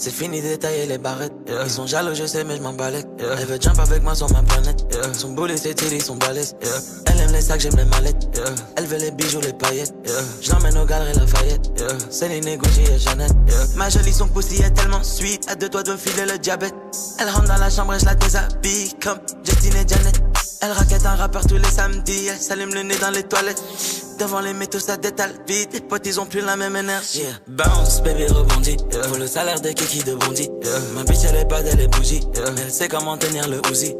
C'est fini détailler les barrettes. Ils sont jaloux, je sais, mais je m'en balèque. Elle veut jump avec moi sur ma planète. Son boulet, ses tires, ils sont balèzes. Elle aime les sacs, j'aime les mallettes. Elle veut les bijoux, les paillettes. Je l'emmène au galeries Lafayette. Céline, Gucci et Jeannette. Ma jolie, son pussy est tellement sweet. À 2 doigts de me filer le diabète. Elle rentre dans la chambre et je la déshabille comme Justine et Janet. Elle raquette un rappeur tous les samedis. Elle s'allume le nez dans les toilettes. Devant les métaux ça détale vite. Les potes ils ont plus la même énergie. Bounce baby rebondit. Faut le salaire de Kiki de Bondy. Ma bitch elle est bad, elle est bougie. Mais elle sait comment tenir le Uzi.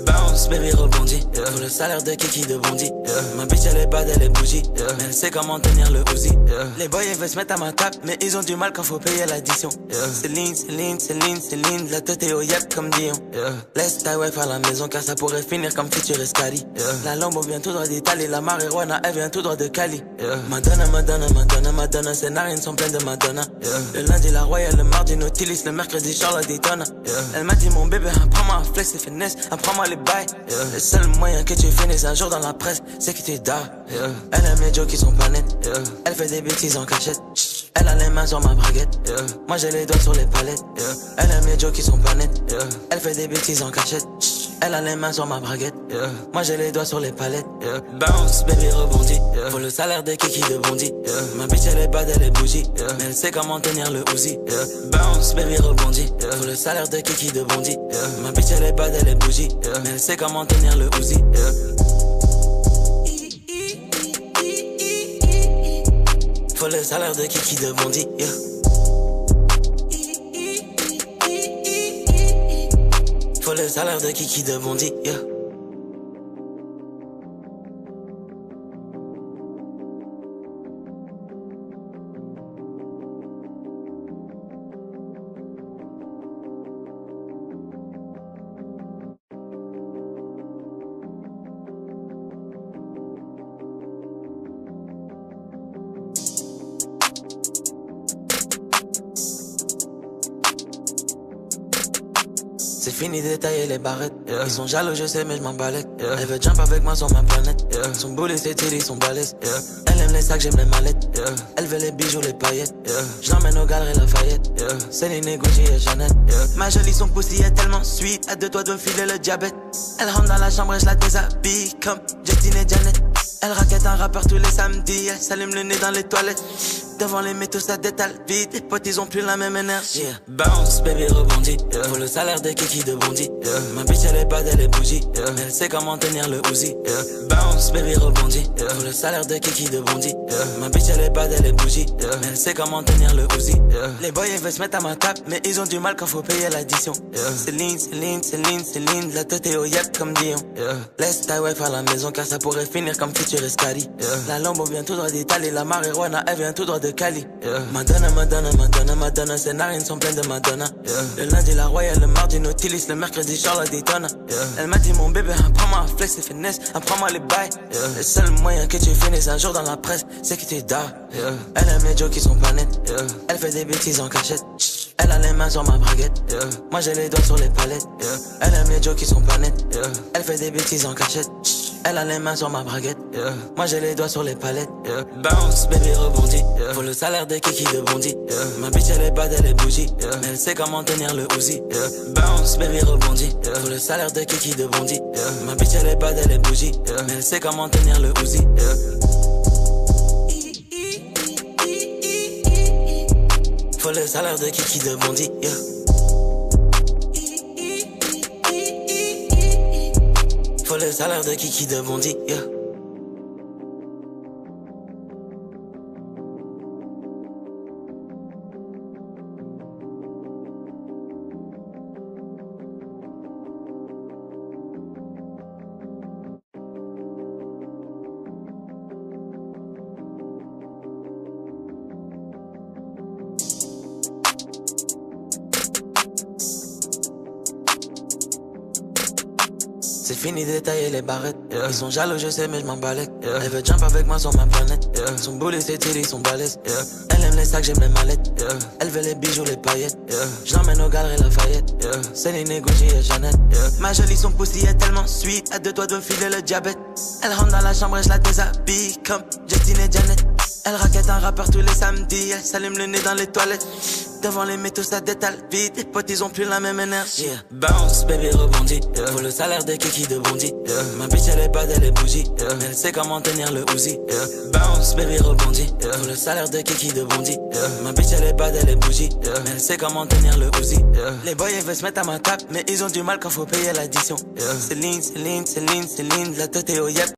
Bounce baby rebondit. Faut le salaire de Kiki de Bondy. Ma bitch elle est bad, elle est bougie. Mais elle sait comment tenir le Uzi. Les boys ils veulent se mettre à ma table. Mais ils ont du mal quand faut payer l'addition. Céline, Céline, Céline, Céline. La tête est au yep comme Dion. Laisse ta wife à la maison car ça pourrait finir comme Future Escali. La Lambo vient tout droit d'Italie. La marijuana elle vient tout droit de Cali. Madonna, Madonna, Madonna, Madonna. Ses narines sont pleines de Madonna. Le lundi la Royale, le mardi Nautilus, le mercredi Charlotte Daytona. Elle m'a dit mon bébé, apprends-moi à flex et finesse, apprends-moi les bails. Le seul moyen que tu finisses un jour dans la presse, c'est que tu dors. Elle aime les jokes qui sont pas nets. Elle fait des bêtises en cachette. Elle a les mains sur ma braguette. Moi j'ai les doigts sur les palettes. Elle aime les jokes qui sont pas nets. Elle fait des bêtises en cachette. Elle a les mains sur ma braguette. Moi j'ai les doigts sur les palettes. Bounce baby rebondit. Faut le salaire de Kiki de Bondy. Ma bitch elle est bad, elle est bougie. Mais elle sait comment tenir le Uzi. Bounce baby rebondit. Faut le salaire de Kiki de Bondy. Ma bitch elle est bad, elle est bougie. Mais elle sait comment tenir le Uzi. Faut le salaire de Kiki de Bondy. Faut le salaire de Kiki de Bondy. C'est fini détailler les barrettes. Ils sont jaloux, je sais, mais je m'en balèque. Elle veut jump avec moi sur ma planète. Son boulet, ses tires, ils sont balèzes. Elle aime les sacs, j'aime les mallettes. Elle veut les bijoux, les paillettes. Je l'emmène au galeries Lafayette. Céline, Gucci et Jeannette. Ma jolie, son pussy est tellement sweet. À 2 doigts de me filer le diabète. Elle rentre dans la chambre et je la déshabille comme Justine et Janet. Elle raquette un rappeur tous les samedis. Elle s'allume le nez dans les toilettes. Devant les métaux ça détale vite. Les potes ils ont plus la même énergie. Bounce baby rebondit. Faut le salaire de Kiki de Bondy. Ma bitch elle est bad, elle est bougie. Mais elle sait comment tenir le Uzi. Bounce baby rebondit. Faut le salaire de Kiki de Bondy. Ma bitch elle est bad, elle est bougie. Mais elle sait comment tenir le Uzi. Les boys ils veulent se mettre à ma table. Mais ils ont du mal quand faut payer l'addition. Céline, Céline, Céline, Céline. La tête est au yep comme Dion. Laisse ta wife à la maison car ça pourrait finir comme Future Escali. La Lambo vient tout droit d'Italie. La marijuana elle vient tout droit de Cali. Madonna, Madonna, Madonna, Madonna. Ses narines sont pleines de Madonna. Le lundi la Royale, le mardi Nautilus, le mercredi Charlotte Daytona. Elle m'a dit mon bébé, apprends-moi à flex et finesse, apprends-moi les bails. Le seul moyen que tu finisses un jour dans la presse, c'est que tu dors. Elle aime les jokes qui sont pas nets. Elle fait des bêtises en cachette. Elle a les mains sur ma braguette. Moi j'ai les doigts sur les palettes. Elle aime les jokes qui sont pas nets. Elle fait des bêtises en cachette. Elle a les mains sur ma braguette. Moi j'ai les doigts sur les palettes. Bounce baby rebondit. Faut le salaire de Kiki de Bondy. Ma bitch elle est bad, elle est bougie. Mais elle sait comment tenir le Uzi. Bounce baby rebondit. Faut le salaire de Kiki de Bondy. Ma bitch elle est bad, elle est bougie. Mais elle sait comment tenir le Uzi. Faut le salaire de Kiki de Bondy. Faut le salaire de Kiki de Bondy. C'est fini détailler les barrettes. Ils sont jaloux, je sais, mais je m'en balèque. Elle veut jump avec moi sur ma planète. Son boulet, ses tires, ils sont balèzes. Elle aime les sacs, j'aime les mallettes. Elle veut les bijoux, les paillettes. Je l'emmène au galeries Lafayette. Céline, Gucci et Jeannette. Ma jolie, son pussy est tellement sweet. À 2 doigts de me filer le diabète. Elle rentre dans la chambre et je la déshabille comme Justine et Janet. Elle raquette un rappeur tous les samedis. Elle s'allume le nez dans les toilettes. devant les métaux, ça détale vite. Les potes, ils ont plus la même énergie. Yeah. Bounce, baby, rebondit. Yeah. Pour le salaire de Kiki de Bondy. Yeah. Ma bitch, elle est bad, elle est bougie. Yeah. Mais elle sait comment tenir le Uzi. Yeah. Bounce, baby, rebondit. Yeah. Pour le salaire de Kiki de Bondy. Yeah. Ma bitch, elle est bad, elle est bougie. Yeah. Mais elle sait comment tenir le Uzi. Yeah. Les boys, ils veulent se mettre à ma table, mais ils ont du mal quand faut payer l'addition. Yeah. Céline, Céline, Céline, Céline, la tête est au yep.